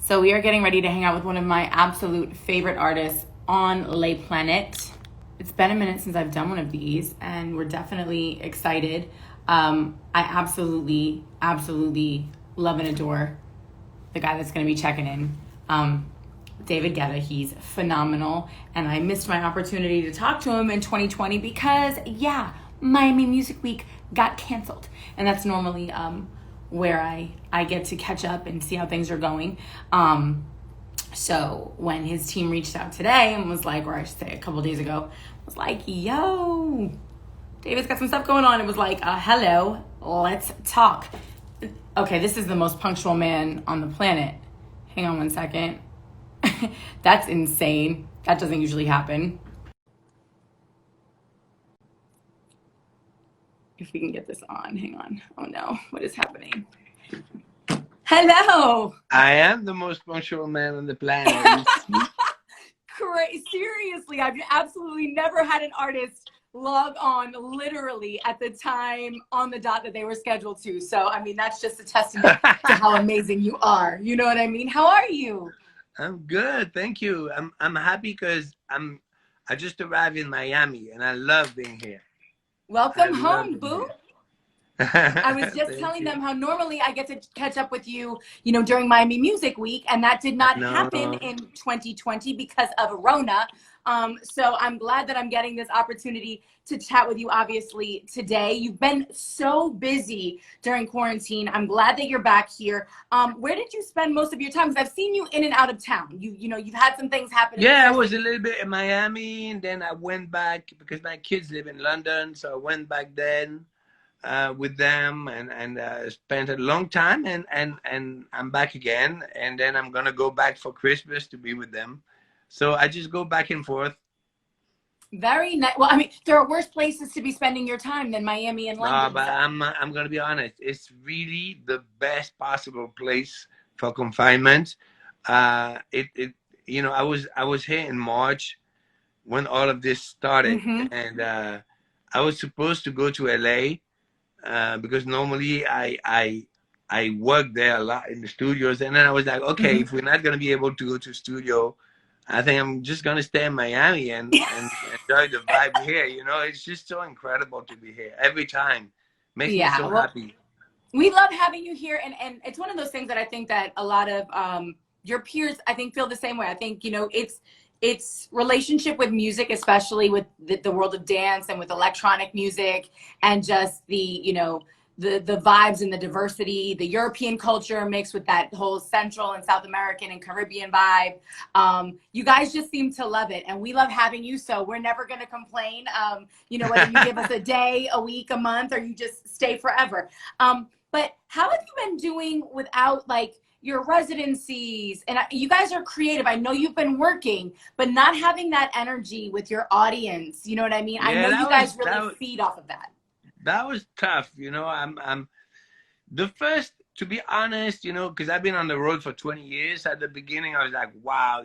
So we are getting ready to hang out with one of my absolute favorite artists on Lay Planet. It's been a minute since I've done one of these, and we're definitely excited. I absolutely love and adore the guy that's going to be checking in. David Guetta, he's phenomenal, and I missed my opportunity to talk to him in 2020 because, Miami Music Week got canceled, and that's normally where I get to catch up and see how things are going. So when his team reached out today and was like, or I should say a couple days ago, was like, yo, David's got some stuff going on. It was like, hello, let's talk. Okay, this is the most punctual man on the planet. Hang on one second. That's insane. That doesn't usually happen. If we can get this on, hang on. Oh no, what is happening? Hello. I am the most punctual man on the planet. Seriously, I've absolutely never had an artist log on literally at the time on the dot that they were scheduled to. So, I mean, that's just a testament to how amazing you are. You know what I mean? How are you? I'm good, thank you. I'm happy because I just arrived in Miami and I love being here. Welcome home, boo. I was just telling them how normally I get to catch up with you, during Miami Music Week, and that did not happen in 2020 because of Rona. So I'm glad that I'm getting this opportunity to chat with you, obviously, today. You've been so busy during quarantine. I'm glad that you're back here. Where did you spend most of your time? Because I've seen you in and out of town. You've had some things happen. Yeah, I was a little bit in Miami, and then I went back because my kids live in London, so I went back then with them and spent a long time, and I'm back again, and then I'm gonna go back for Christmas to be with them. So I just go back and forth. Very nice. Well, I mean, there are worse places to be spending your time than Miami and London. No, but I'm gonna be honest. It's really the best possible place for confinement. I was here in March when all of this started, and I was supposed to go to LA because normally I work there a lot in the studios, and then I was like, okay, if we're not gonna be able to go to studio, I think I'm just gonna stay in Miami and enjoy the vibe here. It's just so incredible to be here every time. Makes me so happy. We love having you here, and it's one of those things that I think that a lot of your peers, I think, feel the same way. I think it's relationship with music, especially with the world of dance and with electronic music, and just the vibes and the diversity, the European culture mixed with that whole Central and South American and Caribbean vibe. You guys just seem to love it, and we love having you, so we're never going to complain, whether you give us a day, a week, a month, or you just stay forever. But how have you been doing without, your residencies? And you guys are creative. I know you've been working, but not having that energy with your audience. You know what I mean? Yeah, I know you guys really feed off of that. That was tough. I'm the first, to be honest, because I've been on the road for 20 years. At the beginning, I was like, wow,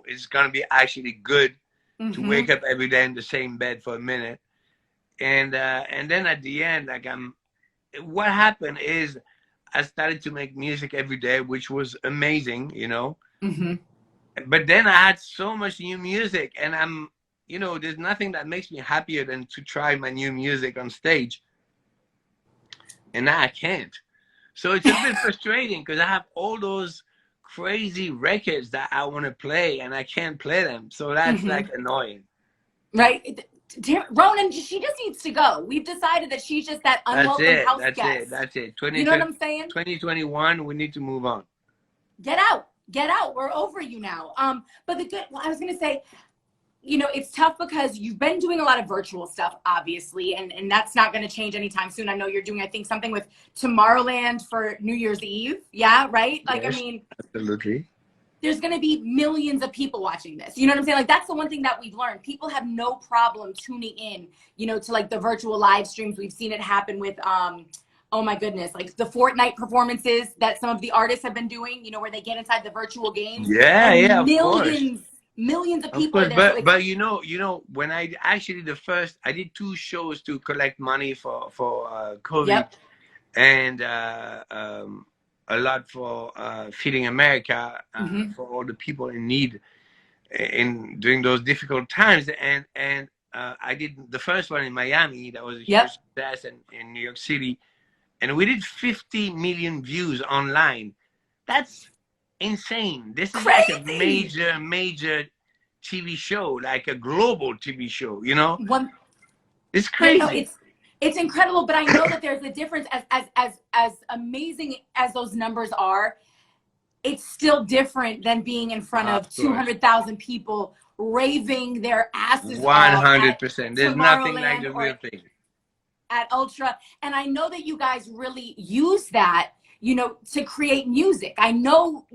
it's going to be actually good to wake up every day in the same bed for a minute. And then at the end, what happened is I started to make music every day, which was amazing, But then I had so much new music, and there's nothing that makes me happier than to try my new music on stage. And now I can't. So it's a bit frustrating because I have all those crazy records that I want to play and I can't play them. So that's annoying. Right. Ronan, she just needs to go. We've decided that she's just that unwelcome house guest. That's it. You know what I'm saying? 2021, we need to move on. Get out. We're over you now. But I was going to say, it's tough because you've been doing a lot of virtual stuff, obviously, and that's not going to change anytime soon. I know you're doing, I think, something with Tomorrowland for New Year's Eve. Yeah, right? Yes, absolutely. There's going to be millions of people watching this. You know what I'm saying? That's the one thing that we've learned. People have no problem tuning in, to the virtual live streams. We've seen it happen with, oh my goodness, the Fortnite performances that some of the artists have been doing, where they get inside the virtual games. Yeah, Millions of people are there. But when I did 2 shows to collect money for COVID, and a lot for Feeding America, Hmm. for all the people in need in during those difficult times. And I did the first one in Miami. That was a huge Yep. success, and in New York City, and we did 50 million views online. That's insane. This is like a Crazy. major TV show, like a global TV show. You know, One. it's Yeah, no, crazy. it's incredible, but I know that there's a difference. As amazing as those numbers are, it's still different than being in front Of of course, 200,000 people raving their asses off at 100%. There's nothing like Tomorrowland the or real thing. at Ultra. And I know that you guys really use that, to create music. I know,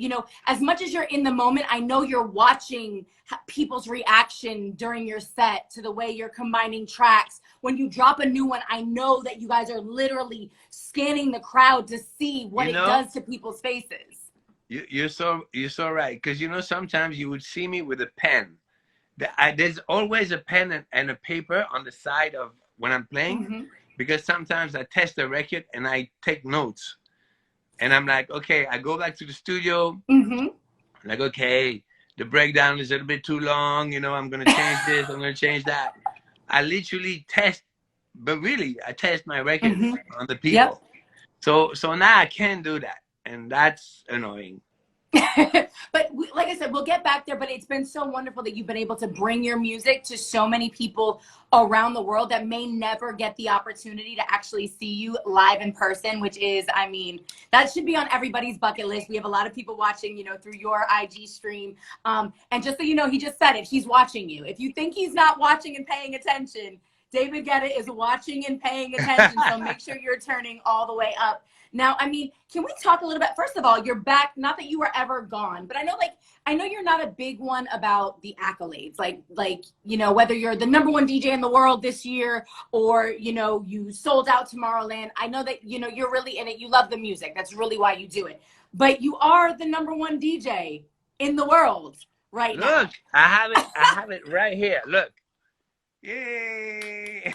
as much as you're in the moment, I know you're watching people's reaction during your set to the way you're combining tracks. When you drop a new one, I know that you guys are literally scanning the crowd to see what You it know, does to people's faces. you're so right, because sometimes you would see me with a pen. There's always a pen and a paper on the side of when I'm playing, Hmm. because sometimes I test the record and I take notes. And I'm like, okay, I go back to the studio, Hmm. like, okay, the breakdown is a little bit too long. I'm going to change this, I'm going to change that. I literally test, but really, I test my Hmm. records on the Yep. people. So now I can't do that. And that's annoying. But like I said, we'll get back there. But it's been so wonderful that you've been able to bring your music to so many people around the world that may never get the opportunity to actually see you live in person, which is, I mean, that should be on everybody's bucket list. We have a lot of people watching, through your IG stream. And just so you know, he just said it. He's watching you. If you think he's not watching and paying attention, David Guetta is watching and paying attention. So make sure you're turning all the way up. Now, I mean, can we talk a little bit? First of all, you're back. Not that you were ever gone, but I know you're not a big one about the accolades. Whether you're the number one DJ in the world this year or you sold out Tomorrowland. I know that you're really in it. You love the music. That's really why you do it. But you are the number one DJ in the world right Look, now. I have it right here. Look. Yay!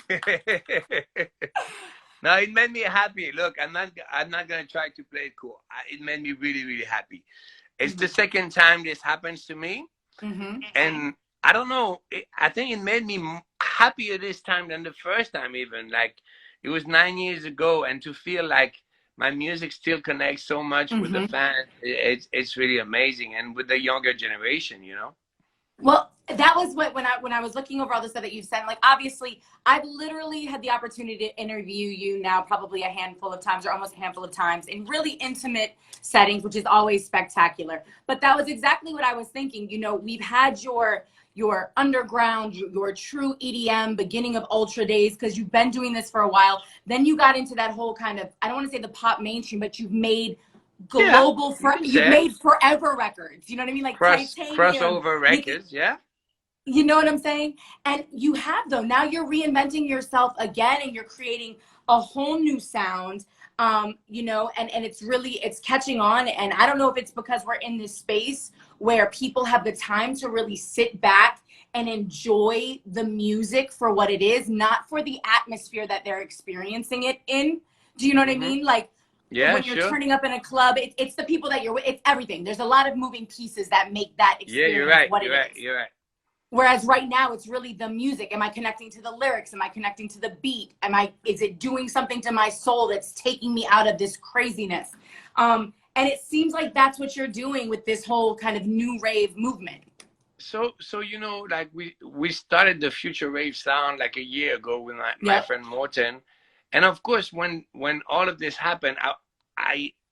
No, it made me happy. Look, I'm not gonna try to play it cool. It made me really, really happy. It's the Hmm. second time this happens to me, Hmm. and I don't know. I think it made me happier this time than the first time. Even like it was 9 years ago, and to feel like my music still connects so much with the Hmm. fans, it's really amazing, and with the younger generation. Well, that was what when I was looking over all the stuff that you've said. Like, obviously, I've literally had the opportunity to interview you now probably a handful of times or almost a handful of times in really intimate settings, which is always spectacular. But that was exactly what I was thinking. We've had your underground, your true EDM beginning of Ultra days because you've been doing this for a while. Then you got into that whole kind of, I don't want to say the pop mainstream, but Yeah, you can you've say it. made forever records. You know what I mean? Like Titanium. Crossover You can, records, yeah. you know what I'm saying? And you have, though. Now you're reinventing yourself again and you're creating a whole new sound. And it's catching on. And I don't know if it's because we're in this space where people have the time to really sit back and enjoy the music for what it is, not for the atmosphere that they're experiencing it in. Do you know what I Hmm. mean? Like, Yeah, when you're sure. turning up in a club, it's the people that you're with. It's everything. There's a lot of moving pieces that make that Yeah, you're experience right. what it You're right. is. You're right. Whereas right now it's really the music. Am I connecting to the lyrics? Am I connecting to the beat? Is it doing something to my soul that's taking me out of this craziness? And it seems like that's what you're doing with this whole kind of new rave movement. So like we started the Future Rave Sound like a year ago with my Yep. friend Morton, and of course when all of this happened,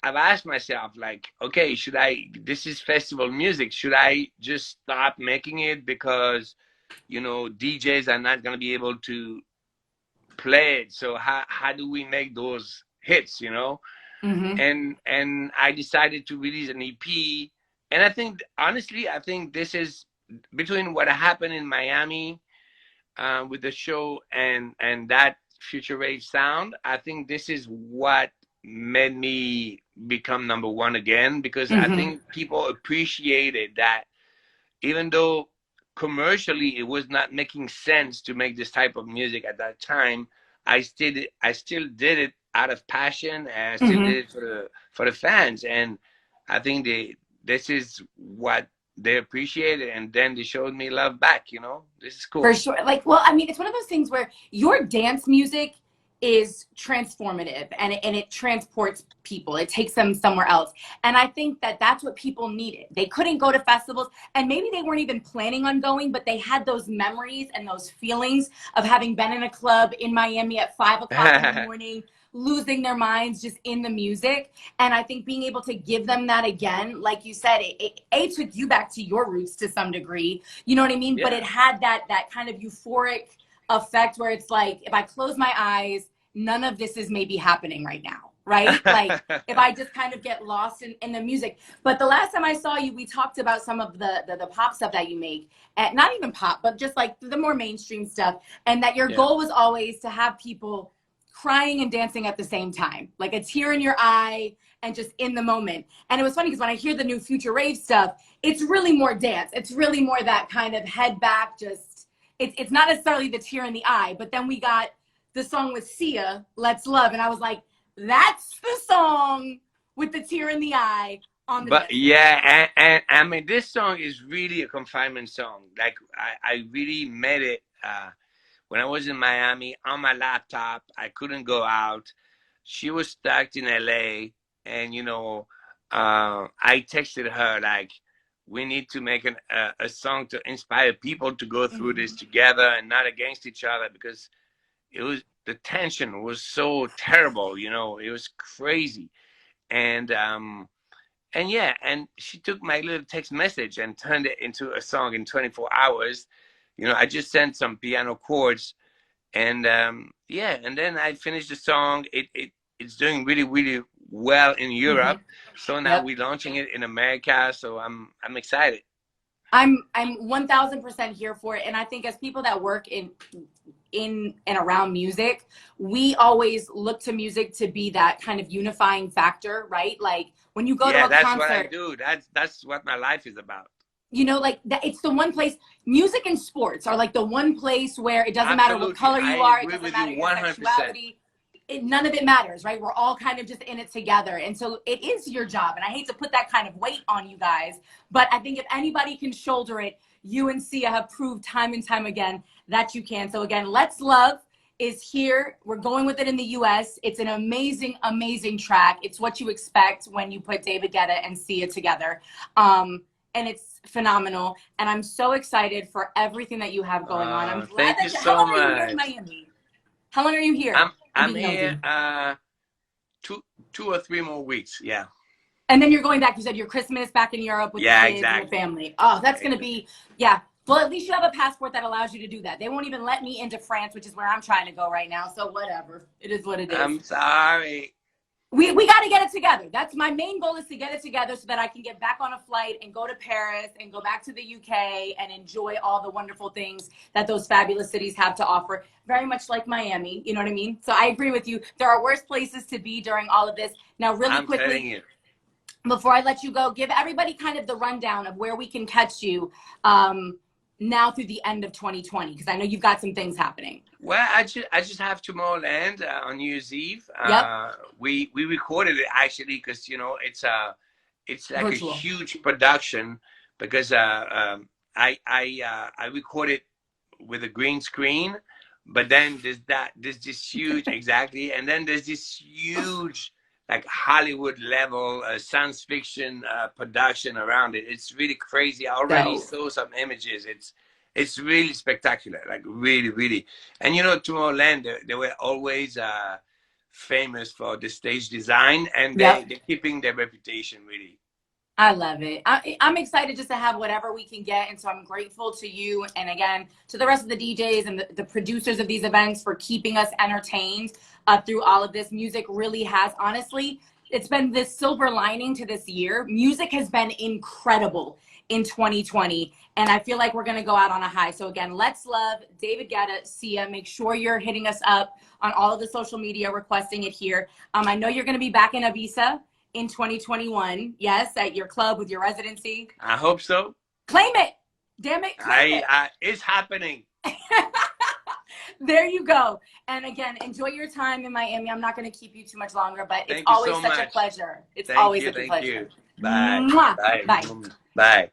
I've asked myself like, okay, should I? This is festival music. Should I just stop making it because DJs are not gonna be able to play it? So how do we make those hits? Mm-hmm. And I decided to release an EP. And I think, honestly, this is between what happened in Miami with the show and that Future Rave sound. I think this is what made me become number one again, because I Mm-hmm. think people appreciated that, even though commercially it was not making sense to make this type of music at that time. I still did it out of passion. I still did it for the fans, and I think this is what they appreciated, and then they showed me love back. You know, this is cool. For sure. Like, well, I mean, it's one of those things where your dance music is transformative and it transports people. It takes them somewhere else. And I think that that's what people needed. They couldn't go to festivals, and maybe they weren't even planning on going, but they had those memories and those feelings of having been in a club in Miami at 5 o'clock in the morning, losing their minds just in the music. And I think being able to give them that again, like you said, it took you back to your roots to some degree, you know what I mean? Yeah. But it had that kind of euphoric effect where it's like, if I close my eyes, none of this is maybe happening right now, right? Like if I just kind of get lost in the music. But the last time I saw you, we talked about some of the pop stuff that you make, and not even pop, but just like the more mainstream stuff, and that your goal was always to have people crying and dancing at the same time, like a tear in your eye and just in the moment. And it was funny because when I hear the new Future Rave stuff, it's really more dance. It's really more that kind of head back, just, it's not necessarily the tear in the eye, but then we got the song with Sia, Let's Love. And I was like, that's the song with the tear in the eye on the But yeah, and I mean, this song is really a confinement song. Like I really made it when I was in Miami on my laptop. I couldn't go out. She was stuck in LA, and you know, I texted her like, we need to make a song to inspire people to go through this together and not against each other, because the tension was so terrible, you know, it was crazy. And yeah, and she took my little text message and turned it into a song in 24 hours. You know, I just sent some piano chords, and yeah, and then I finished the song. It's doing really, really well in Europe. So now we're launching it in America. So I'm excited. I'm 1000% here for it. And I think as people that work in and around music, we always look to music to be that kind of unifying factor, right? Like when you go to a that's concert, what I do. That's what my life is about. You know, like that, it's the one place. Music and sports are like the one place where it doesn't matter what color you are, it doesn't matter your sexuality. None of it matters, right? We're all kind of just in it together. And so it is your job. And I hate to put that kind of weight on you guys, but I think if anybody can shoulder it, you and Sia have proved time and time again that you can. So again, Let's Love is here. We're going with it in the US. It's an amazing, amazing track. It's what you expect when you put David Guetta and Sia together. And it's phenomenal. And I'm so excited for everything that you have going on. I'm glad that how long are you here in Miami? How long are you here? I'm here 2 or 3 more weeks. Yeah. And then you're going back. You said your Christmas back in Europe with the kids and the family. Oh, that's going to be, Well, at least you have a passport that allows you to do that. They won't even let me into France, which is where I'm trying to go right now. So whatever. It is what it is. I'm sorry. We got to get it together. That's my main goal, is to get it together so that I can get back on a flight and go to Paris and go back to the UK and enjoy all the wonderful things that those fabulous cities have to offer. Very much like Miami, you know what I mean? So I agree with you. There are worse places to be during all of this. Now, really quickly, before I let you go, give everybody kind of the rundown of where we can catch you now through the end of 2020, because I know you've got some things happening. Well, I just have Tomorrowland on New Year's Eve. We recorded it actually because, you know, it's like virtual. A huge production, because I recorded with a green screen, but then there's this huge exactly, and then there's this huge like Hollywood level science fiction production around it. It's really crazy. I already saw some images. It's really spectacular, like really, really. And you know, Tomorrowland, they were always famous for the stage design, and they're keeping their reputation really. I love it. I'm excited just to have whatever we can get. And so I'm grateful to you, and again, to the rest of the DJs and the producers of these events for keeping us entertained through all of this. Music really has, honestly, it's been this silver lining to this year. Music has been incredible in 2020. And I feel like we're going to go out on a high. So again, Let's Love, David Guetta, Sia. Make sure you're hitting us up on all of the social media, requesting it here. I know you're going to be back in Ibiza in 2021. Yes, at your club with your residency. I hope so. Claim it. Damn it. Claim it. It's happening. There you go. And again, enjoy your time in Miami. I'm not going to keep you too much longer, but it's Thank you always so such a much. pleasure. It's Thank always you, such a thank pleasure. you. Bye. Mwah. Bye. Bye. Bye.